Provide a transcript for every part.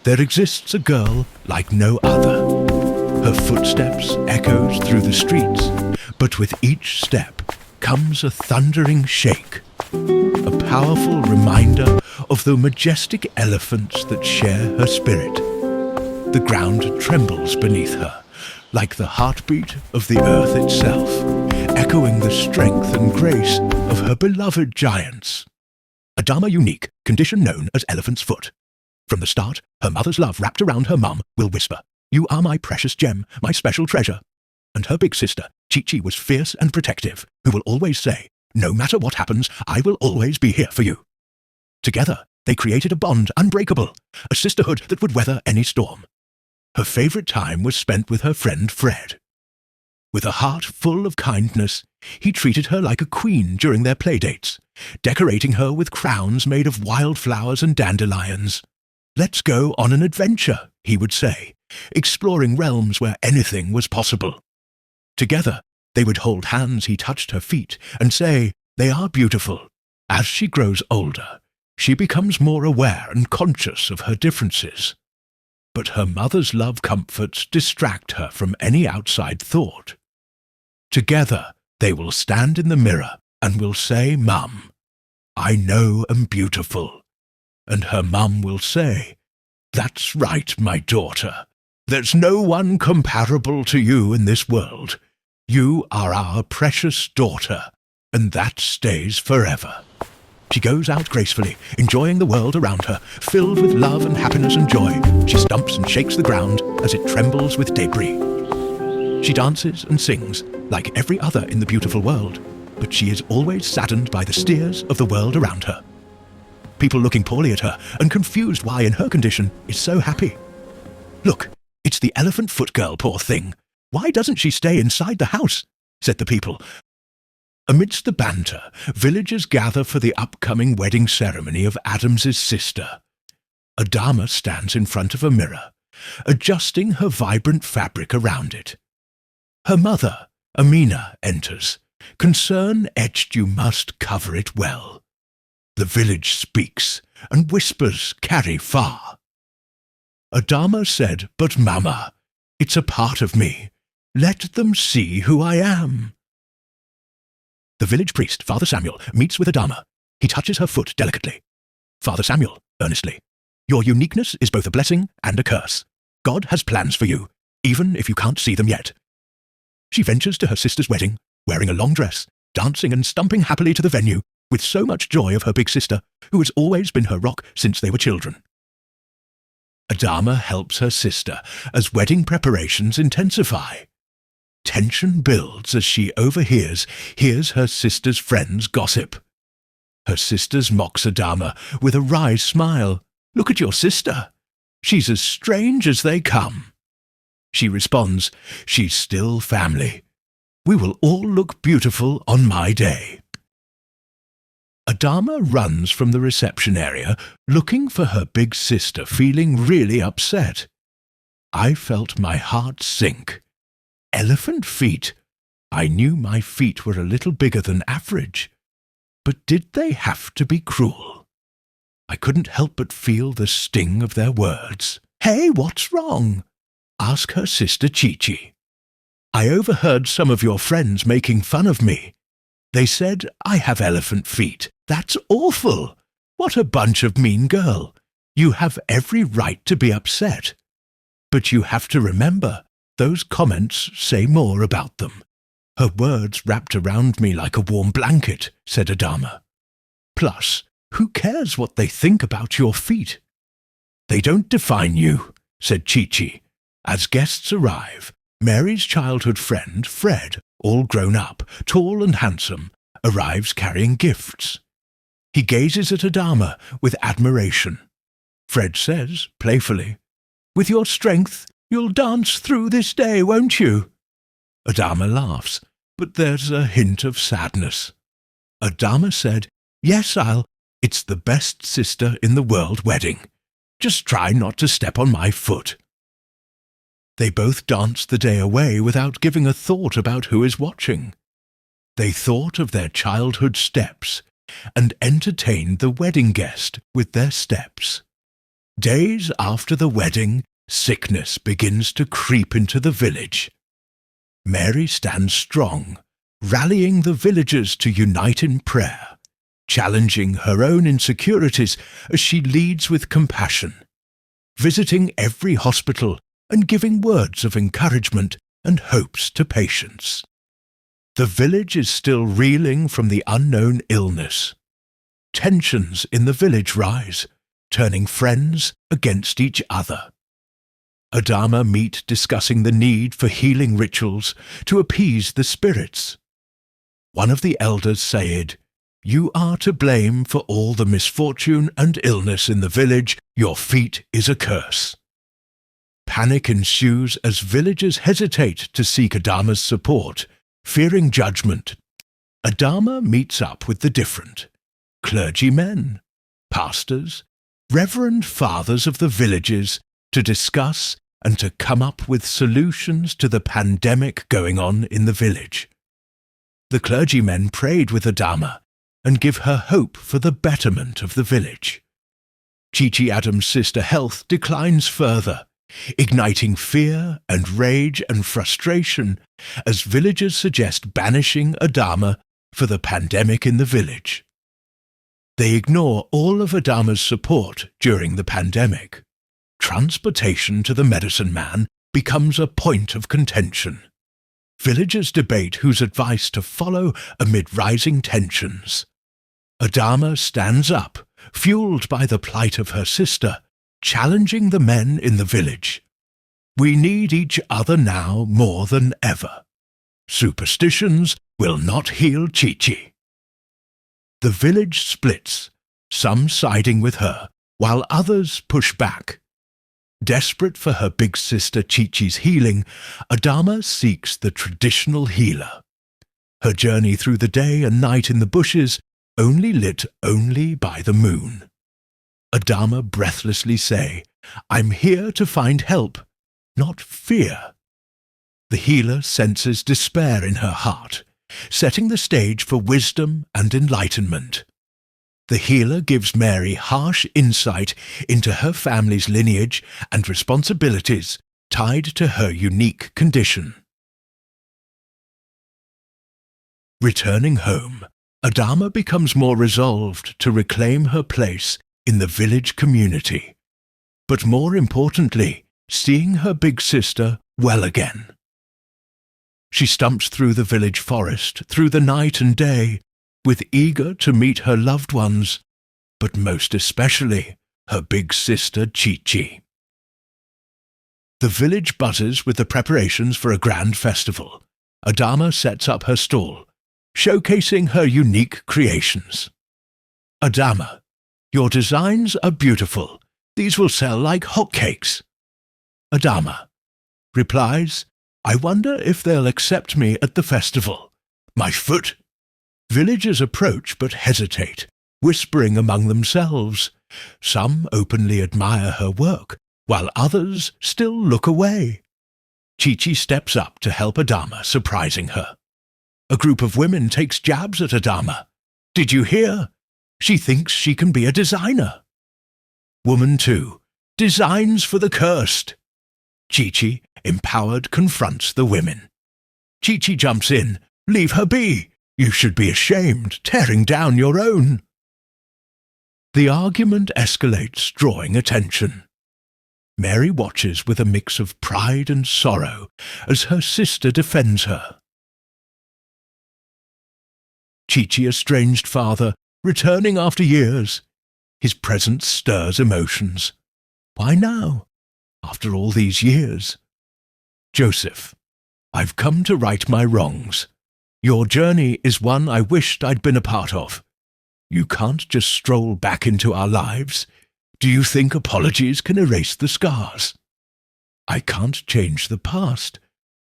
There exists a girl like no other. Her footsteps echoed through the streets, but with each step comes a thundering shake, a powerful reminder of the majestic elephants that share her spirit. The ground trembles beneath her, like the heartbeat of the earth itself, echoing the strength and grace of her beloved giants. A Dharma unique, condition known as elephant's foot. From the start, her mother's love wrapped around her mum will whisper, "You are my precious gem, my special treasure." And her big sister, Chi-Chi, was fierce and protective, who will always say, "No matter what happens, I will always be here for you." Together, they created a bond unbreakable, a sisterhood that would weather any storm. Her favorite time was spent with her friend Fred. With a heart full of kindness, he treated her like a queen during their playdates, decorating her with crowns made of wildflowers and dandelions. "Let's go on an adventure," he would say, exploring realms where anything was possible. Together, they would hold hands. He touched her feet and say, "They are beautiful." As she grows older, she becomes more aware and conscious of her differences. But her mother's love comforts distract her from any outside thought. Together, they will stand in the mirror and will say, "Mum, I know I'm beautiful." And her mum will say, "That's right, my daughter. There's no one comparable to you in this world. You are our precious daughter, and that stays forever." She goes out gracefully, enjoying the world around her, filled with love and happiness and joy. She stumps and shakes the ground as it trembles with debris. She dances and sings like every other in the beautiful world, but she is always saddened by the steers of the world around her. People looking poorly at her and confused why in her condition is so happy. "Look, it's the elephant foot girl, poor thing. Why doesn't she stay inside the house?" said the people. Amidst the banter, villagers gather for the upcoming wedding ceremony of Adams's sister. Adama stands in front of a mirror, adjusting her vibrant fabric around it. Her mother, Amina, enters. Concern etched, "You must cover it well." The village speaks, and whispers carry far. Adama said, "But Mama, it's a part of me. Let them see who I am." The village priest, Father Samuel, meets with Adama. He touches her foot delicately. Father Samuel, earnestly, "Your uniqueness is both a blessing and a curse. God has plans for you, even if you can't see them yet." She ventures to her sister's wedding, wearing a long dress, dancing and stumping happily to the venue, with so much joy of her big sister, who has always been her rock since they were children. Adama helps her sister as wedding preparations intensify. Tension builds as she hears her sister's friends gossip. Her sister mocks Adama with a wry smile. "Look at your sister. She's as strange as they come." She responds, "She's still family. We will all look beautiful on my day." Adama runs from the reception area, looking for her big sister, feeling really upset. I felt my heart sink. Elephant feet. I knew my feet were a little bigger than average. But did they have to be cruel? I couldn't help but feel the sting of their words. "Hey, what's wrong?" asked her sister Chi-Chi. "I overheard some of your friends making fun of me. They said I have elephant feet. That's awful. What a bunch of mean girl. You have every right to be upset. But you have to remember, those comments say more about them." Her words wrapped around me like a warm blanket, said Adama. "Plus, who cares what they think about your feet?" "They don't define you," said Chi-Chi. As guests arrive, Mary's childhood friend, Fred, all grown up, tall and handsome, arrives carrying gifts. He gazes at Adama with admiration. Fred says, playfully, "With your strength, you'll dance through this day, won't you?" Adama laughs, but there's a hint of sadness. Adama said, "Yes, It's the best sister in the world wedding. Just try not to step on my foot." They both danced the day away without giving a thought about who is watching. They thought of their childhood steps and entertained the wedding guest with their steps. Days after the wedding, sickness begins to creep into the village. Mary stands strong, rallying the villagers to unite in prayer, challenging her own insecurities as she leads with compassion, visiting every hospital and giving words of encouragement and hopes to patients. The village is still reeling from the unknown illness. Tensions in the village rise, turning friends against each other. Adama meet discussing the need for healing rituals to appease the spirits. One of the elders said, "You are to blame for all the misfortune and illness in the village. Your feat is a curse." Panic ensues as villagers hesitate to seek Adama's support, fearing judgment. Adama meets up with the different. Clergymen, pastors, reverend fathers of the villages to discuss and to come up with solutions to the pandemic going on in the village. The clergymen prayed with Adama and give her hope for the betterment of the village. Chichi Adam's sister health declines further, igniting fear and rage and frustration as villagers suggest banishing Adama for the pandemic in the village. They ignore all of Adama's support during the pandemic. Transportation to the medicine man becomes a point of contention. Villagers debate whose advice to follow amid rising tensions. Adama stands up, fueled by the plight of her sister, challenging the men in the village. We need each other now more than ever. Superstitions will not heal Chichi. The village splits, some siding with her, while others push back. Desperate for her big sister Chichi's healing, Adama seeks the traditional healer. Her journey through the day and night in the bushes lit only by the moon. Adama breathlessly say, "I'm here to find help, not fear." The healer senses despair in her heart, setting the stage for wisdom and enlightenment. The healer gives Mary harsh insight into her family's lineage and responsibilities tied to her unique condition. Returning home, Adama becomes more resolved to reclaim her place in the village community, but more importantly, seeing her big sister well again. She stumps through the village forest, through the night and day, with eager to meet her loved ones, but most especially her big sister Chichi. The village buzzes with the preparations for a grand festival. Adama sets up her stall, showcasing her unique creations. "Adama, your designs are beautiful. These will sell like hotcakes." Adama replies, "I wonder if they'll accept me at the festival. My foot." Villagers approach but hesitate, whispering among themselves. Some openly admire her work, while others still look away. Chichi steps up to help Adama, surprising her. A group of women takes jabs at Adama. "Did you hear? She thinks she can be a designer." Woman 2, "Designs for the cursed." Chichi, empowered, confronts the women. Chichi jumps in. "Leave her be. You should be ashamed, tearing down your own." The argument escalates, drawing attention. Mary watches with a mix of pride and sorrow as her sister defends her. Chichi estranged father, returning after years. His presence stirs emotions. Why now, after all these years? Joseph, I've come to right my wrongs. Your journey is one I wished I'd been a part of. You can't just stroll back into our lives. Do you think apologies can erase the scars? I can't change the past,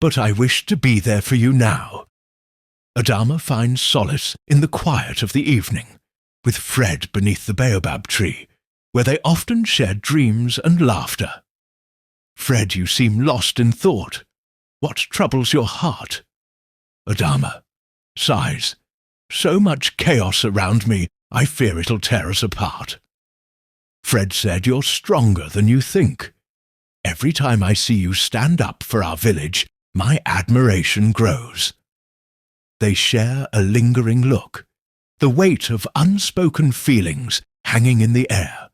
but I wish to be there for you now. Adama finds solace in the quiet of the evening, with Fred beneath the baobab tree, where they often shared dreams and laughter. Fred, you seem lost in thought. What troubles your heart? Adama sighs. So much chaos around me, I fear it'll tear us apart. Fred said, "You're stronger than you think. Every time I see you stand up for our village, my admiration grows." They share a lingering look, the weight of unspoken feelings hanging in the air.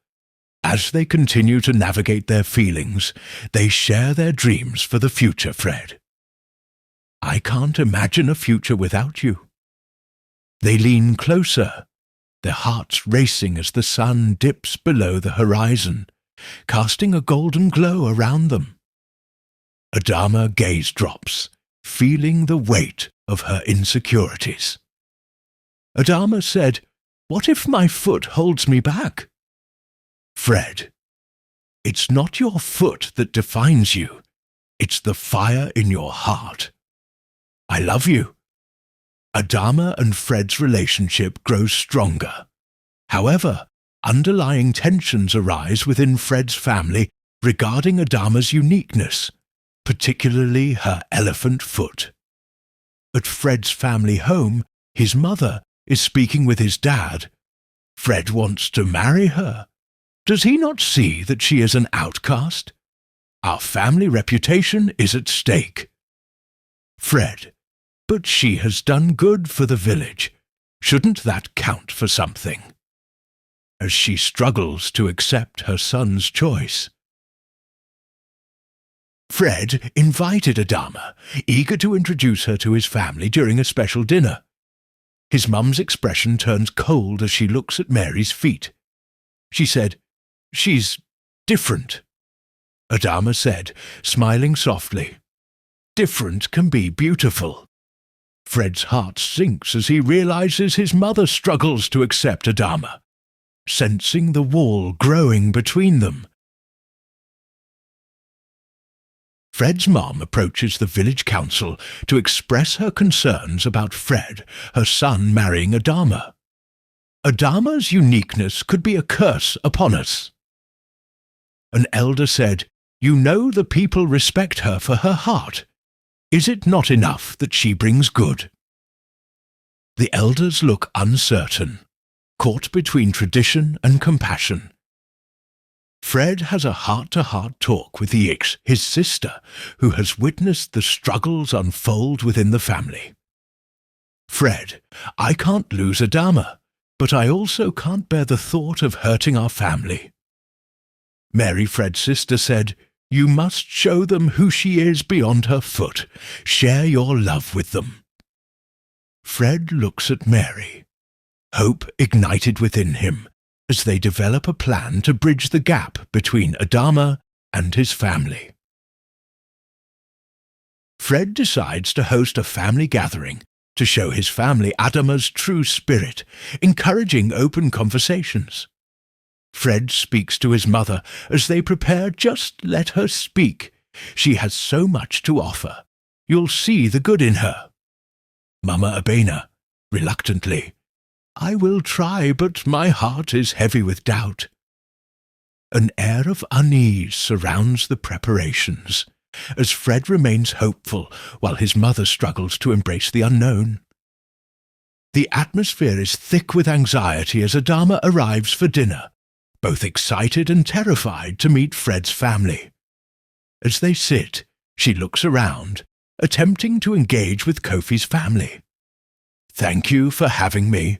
As they continue to navigate their feelings, they share their dreams for the future, Fred. "I can't imagine a future without you." They lean closer, their hearts racing as the sun dips below the horizon, casting a golden glow around them. Adama gaze drops, feeling the weight of her insecurities. Adama said, "What if my foot holds me back?" Fred, "It's not your foot that defines you. It's the fire in your heart. I love you." Adama and Fred's relationship grows stronger. However, underlying tensions arise within Fred's family regarding Adama's uniqueness, particularly her elephant foot. At Fred's family home, his mother is speaking with his dad. Fred wants to marry her. Does he not see that she is an outcast? Our family reputation is at stake. Fred, "But she has done good for the village. Shouldn't that count for something?" As she struggles to accept her son's choice. Fred invited Adama, eager to introduce her to his family during a special dinner. His mum's expression turns cold as she looks at Mary's feet. She said, "She's different." Adama said, smiling softly, "Different can be beautiful." Fred's heart sinks as he realizes his mother struggles to accept Adama, sensing the wall growing between them. Fred's mom approaches the village council to express her concerns about Fred, her son, marrying Adama. Adama's uniqueness could be a curse upon us. An elder said, "You know the people respect her for her heart. Is it not enough that she brings good?" The elders look uncertain, caught between tradition and compassion. Fred has a heart-to-heart talk with Ix, his sister, who has witnessed the struggles unfold within the family. "Fred, I can't lose Adama, but I also can't bear the thought of hurting our family." Mary, Fred's sister, said, "You must show them who she is beyond her foot. Share your love with them." Fred looks at Mary, hope ignited within him as they develop a plan to bridge the gap between Adama and his family. Fred decides to host a family gathering to show his family Adama's true spirit, encouraging open conversations. Fred speaks to his mother as they prepare. "Just let her speak. She has so much to offer. You'll see the good in her." Mama Abena, reluctantly, "I will try, but my heart is heavy with doubt." An air of unease surrounds the preparations, as Fred remains hopeful while his mother struggles to embrace the unknown. The atmosphere is thick with anxiety as Adama arrives for dinner, both excited and terrified to meet Fred's family. As they sit, she looks around, attempting to engage with Kofi's family. "Thank you for having me.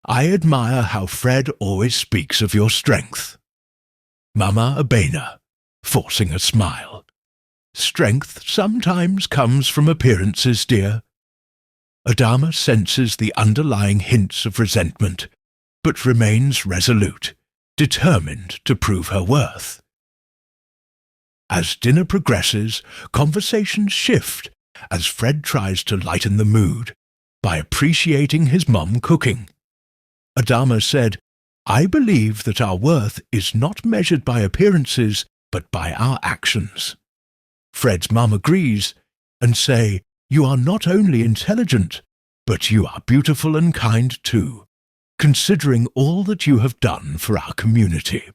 I admire how Fred always speaks of your strength." Mama Abena, forcing a smile. "Strength sometimes comes from appearances, dear." Adama senses the underlying hints of resentment, but remains resolute, determined to prove her worth. As dinner progresses, conversations shift as Fred tries to lighten the mood by appreciating his mum cooking. Adama said, "I believe that our worth is not measured by appearances, but by our actions." Fred's mum agrees and say, "You are not only intelligent, but you are beautiful and kind too, considering all that you have done for our community."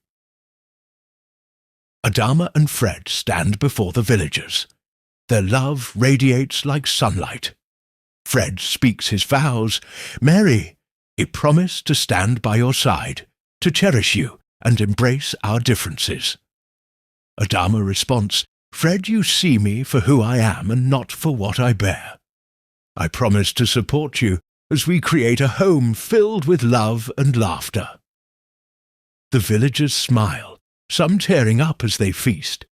Adama and Fred stand before the villagers. Their love radiates like sunlight. Fred speaks his vows. "Mary, I promise to stand by your side, to cherish you, and embrace our differences. Adama response, Fred, you see me for who I am and not for what I bear. I promise to support you as we create a home filled with love and laughter. The villagers smile, some tearing up as they feast,